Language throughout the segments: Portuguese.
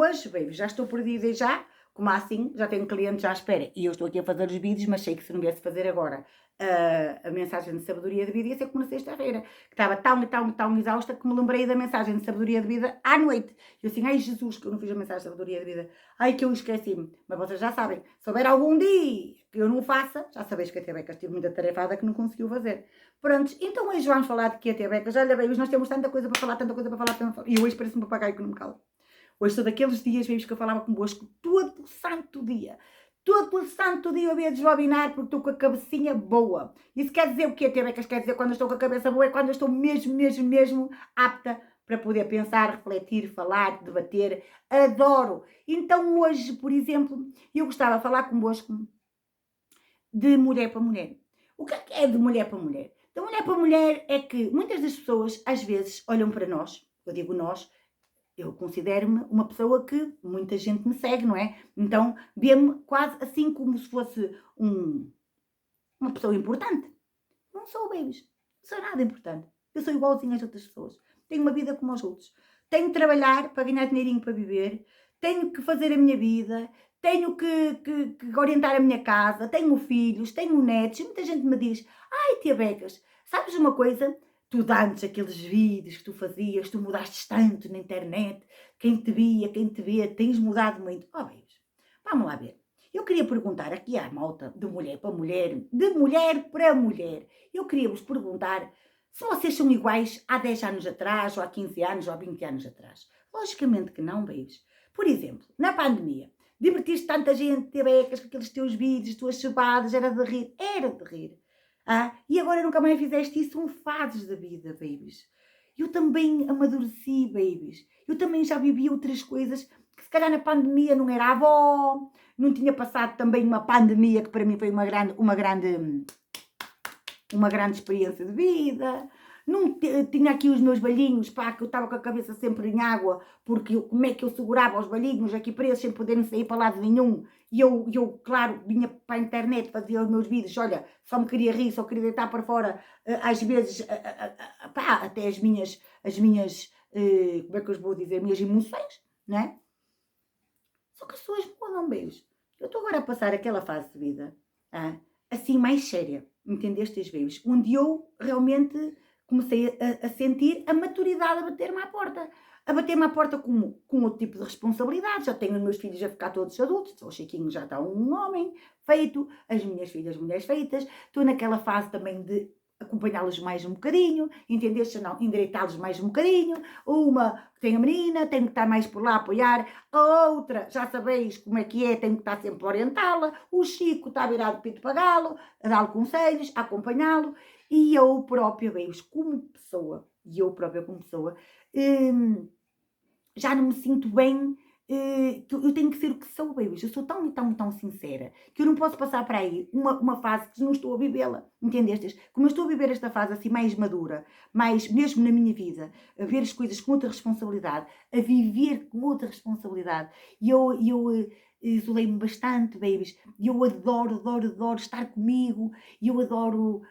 hoje, baby, já estou perdida e já, como assim, já tenho clientes à espera. E eu estou aqui a fazer os vídeos, mas sei que se não viesse fazer agora a mensagem de sabedoria de vida, ia ser como na sexta-feira, que estava tão exausta que me lembrei da mensagem de sabedoria de vida à noite. Eu assim, ai Jesus, que eu não fiz a mensagem de sabedoria de vida. Ai, que eu esqueci-me. Mas vocês já sabem, se houver algum dia que eu não faça, já sabeis que a Tia Becas estive muita tarefada que não conseguiu fazer. Prontos, então hoje vamos falar de que a Tia Becas, olha bem, nós temos tanta coisa para falar, tanta coisa para falar, e hoje parece um papagaio que não me cala. Hoje sou daqueles dias, vejo que eu falava convosco todo o santo dia. Todo o santo dia eu ia desbobinar porque estou com a cabecinha boa. Isso quer dizer o quê, Tia Becas? Quer dizer quando eu estou com a cabeça boa é quando eu estou mesmo apta para poder pensar, refletir, falar, debater. Adoro. Então hoje, por exemplo, eu gostava de falar convosco de mulher para mulher. O que é de mulher para mulher? De mulher para mulher é que muitas das pessoas às vezes olham para nós, eu digo nós, eu considero-me uma pessoa que muita gente me segue, não é? Então vê-me quase assim como se fosse uma pessoa importante. Não sou, babies. Não sou nada importante. Eu sou igualzinha às outras pessoas. Tenho uma vida como os outros. Tenho que trabalhar para ganhar dinheirinho para viver. Tenho que fazer a minha vida. Tenho que orientar a minha casa. Tenho filhos, tenho netos. E muita gente me diz, ai, Tia Becas, sabes uma coisa? Tu antes aqueles vídeos que tu fazias, tu mudaste tanto na internet. Quem te via, quem te vê, tens mudado muito. Oh, babies, vamos lá ver. Eu queria perguntar aqui à malta, de mulher para mulher, de mulher para mulher, eu queria vos perguntar se vocês são iguais há 10 anos atrás, ou há 15 anos, ou há 20 anos atrás. Logicamente que não, babies. Por exemplo, na pandemia, divertiste tanta gente, Tia Becas, com aqueles teus vídeos, tuas chupadas, era de rir. Era de rir. Ah, e agora nunca mais fizeste isso, são fases da vida, babies. Eu também amadureci, babies. Eu também já vivi outras coisas que se calhar na pandemia não era avó, não tinha passado também uma pandemia que para mim foi uma grande experiência de vida. Não tinha aqui os meus balhinhos, pá, que eu estava com a cabeça sempre em água, porque como é que eu segurava os balhinhos aqui presos sem poderem sair para lado nenhum. E eu, claro, vinha para a internet, fazia os meus vídeos, olha, só me queria rir, só queria deitar para fora, às vezes, pá, até as minhas, como é que eu vou dizer, minhas emoções, não é? Só que as pessoas mudam, beijos. Eu estou agora a passar aquela fase de vida, assim, mais séria, entendeste, beijos? Onde eu realmente comecei a sentir a maturidade a bater-me à porta. A bater-me à porta com outro tipo de responsabilidade. Já tenho os meus filhos a ficar todos adultos. O Chiquinho já está um homem feito. As minhas filhas, mulheres feitas. Estou naquela fase também de acompanhá-los mais um bocadinho, entendeste? Não, endireitá-los mais um bocadinho. Uma que tem a menina, tenho que estar mais por lá a apoiar. A outra, já sabeis como é que é, tenho que estar sempre a orientá-la. O Chico está virado pito para galo, a dar-lhe conselhos, a acompanhá-lo. E eu própria, vejo como pessoa, já não me sinto bem, eu tenho que ser o que sou, babies. Eu sou tão sincera que eu não posso passar para aí uma fase que não estou a vivê-la, entendestes? Como eu estou a viver esta fase assim mais madura, mais mesmo na minha vida, a ver as coisas com outra responsabilidade, a viver com outra responsabilidade, e eu isolei-me bastante, babies, e eu adoro estar comigo, e eu adoro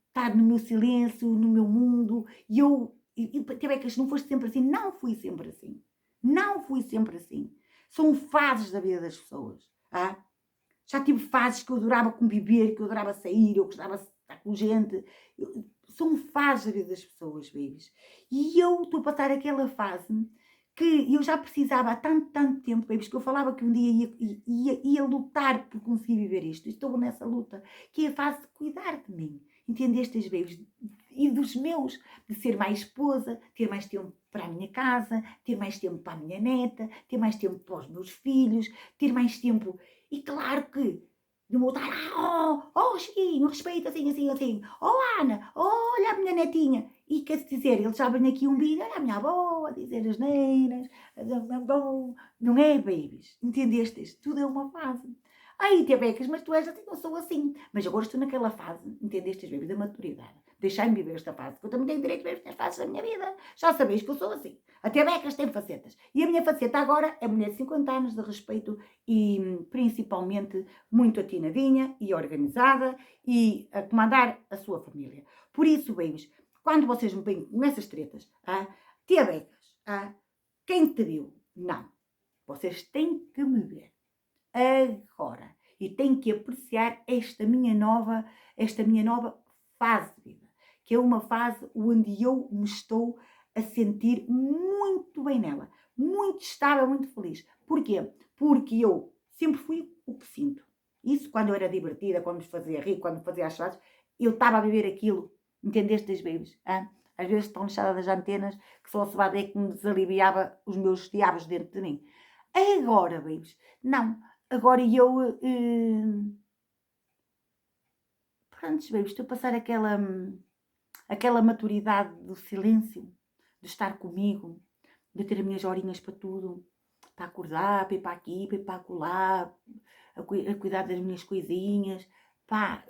estar no meu silêncio, no meu mundo, e Becas, não foste sempre assim? Não fui sempre assim. Não fui sempre assim. São fases da vida das pessoas. Já tive fases que eu adorava conviver, que eu adorava sair, eu gostava de estar com gente. São fases da vida das pessoas, babies. E eu estou a passar aquela fase que eu já precisava há tanto tempo, babies, que eu falava que um dia ia lutar por conseguir viver isto. Estou nessa luta, que é a fase de cuidar de mim. Entendeste, babies? E dos meus, de ser mais esposa, ter mais tempo para a minha casa, ter mais tempo para a minha neta, ter mais tempo para os meus filhos, ter mais tempo. E claro que não vou estar, Chiquinho, respeito assim. Oh, Ana, olha a minha netinha. E quer dizer, eles já vêm aqui um vídeo, olha a minha avó, a dizer as neiras, não é, babies? Entendeste? Tudo é uma fase. Ai, Tia Becas, mas tu és assim, eu sou assim. Mas agora estou naquela fase, entendeste, baby, da maturidade. Deixai-me viver esta fase, porque eu também tenho direito a viver estas fases da minha vida. Já sabeis que eu sou assim. A Tia Becas tem facetas. E a minha faceta agora é mulher de 50 anos de respeito e principalmente muito atinadinha e organizada e a comandar a sua família. Por isso, babies, quando vocês me veem nessas tretas, Tia Becas, quem te viu? Não. Vocês têm que me ver agora e têm que apreciar esta minha nova fase de vida, que é uma fase onde eu me estou a sentir muito bem nela, muito estável, muito feliz. Porquê? Porque eu sempre fui o que sinto. Isso quando eu era divertida, quando me fazia rir, quando me fazia as saudades, eu estava a viver aquilo. Entendeste, as babies? Às vezes estão lixadas das antenas, que só se vai ver que me desaliviava os meus diabos dentro de mim. Agora, babies, não. Agora eu... Pronto, babies, estou a passar aquela maturidade do silêncio, de estar comigo, de ter as minhas horinhas para tudo, para acordar, para ir para aqui, para ir para acolá, a cuidar das minhas coisinhas. Pá,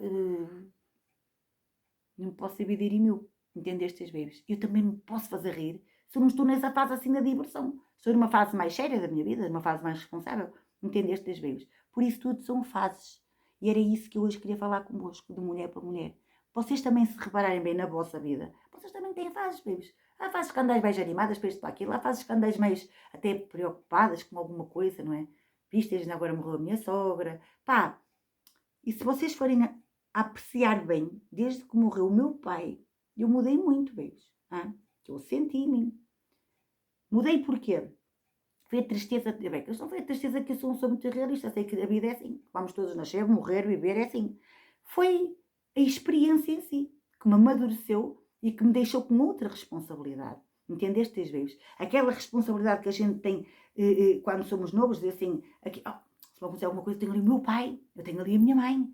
não posso ser vida e mil, entendeste, as babies? Eu também me posso fazer rir se eu não estou nessa fase assim da diversão. Estou numa fase mais séria da minha vida, numa fase mais responsável, entendeste, as babies? Por isso tudo são fases. E era isso que eu hoje queria falar convosco, de mulher para mulher. Vocês também se repararem bem na vossa vida, vocês também têm fases, babies. Há fases que andais mais animadas para isto para aquilo, há fases que andais mais até preocupadas com alguma coisa, não é? Vistes, agora morreu a minha sogra. Pá, e se vocês forem a apreciar bem, desde que morreu o meu pai, eu mudei muito, babies. Eu senti em mim. Mudei porquê? Foi a tristeza, bem, que não foi a tristeza que eu sou muito realista, sei que a vida é assim, vamos todos nascer, morrer, viver, é assim. Foi a experiência em si, que me amadureceu e que me deixou com outra responsabilidade. Entendeste, vezes? Aquela responsabilidade que a gente tem quando somos novos, dizer assim, aqui, se vou fazer alguma coisa, eu tenho ali o meu pai, eu tenho ali a minha mãe.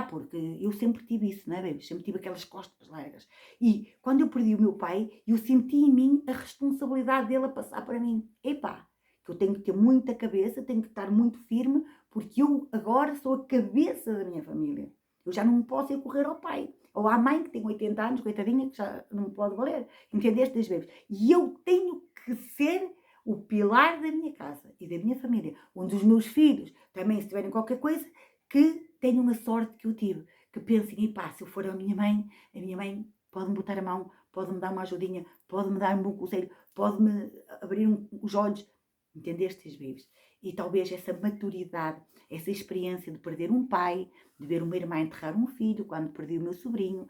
Porque eu sempre tive isso, não é, baby? Sempre tive aquelas costas largas. E quando eu perdi o meu pai, eu senti em mim a responsabilidade dele a passar para mim. Que eu tenho que ter muita cabeça, tenho que estar muito firme, porque eu agora sou a cabeça da minha família. Eu já não posso ir correr ao pai. Ou à mãe, que tem 80 anos, coitadinha, que já não me pode valer. Entendeste, das vezes? E eu tenho que ser o pilar da minha casa e da minha família. Onde os meus filhos também, se tiverem qualquer coisa, que tenham a sorte que eu tive. Que pensem, se eu for a minha mãe pode-me botar a mão, pode-me dar uma ajudinha, pode-me dar um bom conselho, pode-me abrir os olhos. Entendeste, babies? E talvez essa maturidade, essa experiência de perder um pai, de ver uma irmã enterrar um filho, quando perdi o meu sobrinho,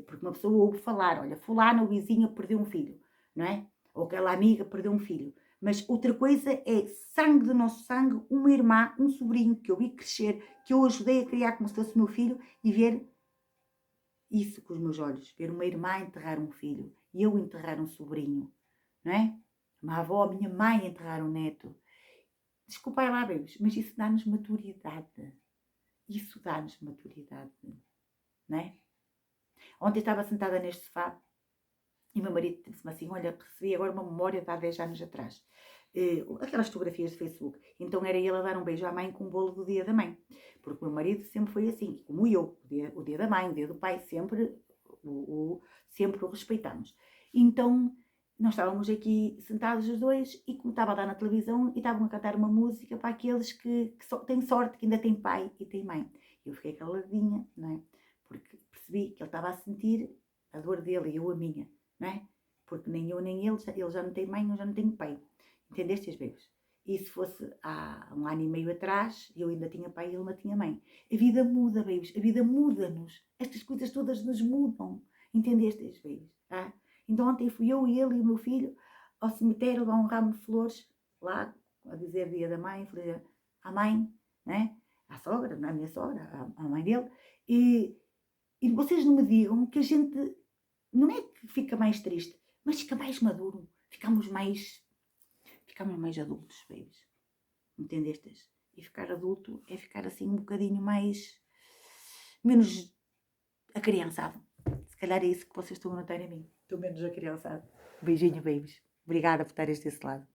porque uma pessoa ouve falar, olha, fulano, o vizinho, perdeu um filho, não é? Ou aquela amiga perdeu um filho. Mas outra coisa é sangue do nosso sangue, uma irmã, um sobrinho que eu vi crescer, que eu ajudei a criar como se fosse meu filho, e ver isso com os meus olhos, ver uma irmã enterrar um filho e eu enterrar um sobrinho, não é? Uma avó, a minha mãe enterrar um neto. Desculpem lá, babies, mas isso dá-nos maturidade. Isso dá-nos maturidade, não é? Ontem estava sentada neste sofá e o meu marido disse-me assim, olha, recebi agora uma memória de há 10 anos atrás. Aquelas fotografias de Facebook. Então era ele a dar um beijo à mãe com o bolo do dia da mãe. Porque o meu marido sempre foi assim, como eu, o dia da mãe, o dia do pai, sempre sempre o respeitamos. Então nós estávamos aqui sentados os dois e como estava a dar na televisão e estavam a cantar uma música para aqueles que têm sorte, que ainda têm pai e têm mãe. Eu fiquei caladinha, não é? Porque percebi que ele estava a sentir a dor dele e eu a minha, não é? Porque nem eu nem ele já não tem mãe, eu já não tenho pai. Entendeste, babies? E se fosse há 1 ano e meio atrás, eu ainda tinha pai e ele não tinha mãe. A vida muda, babies. A vida muda-nos. Estas coisas todas nos mudam. Entendeste, babies? Então ontem fui eu e ele e o meu filho ao cemitério dar um ramo de flores, lá, a dizer dia da mãe, falei à mãe, né? À sogra, não é a minha sogra, à mãe dele. E vocês não me digam que a gente não é que fica mais triste, mas fica mais maduro. Ficamos mais adultos, babies. Entendestes? E ficar adulto é ficar assim um bocadinho menos acriançado. Se calhar é isso que vocês estão a notar em mim. Estou menos acriançado. Beijinho, babies. Obrigada por estar desse lado.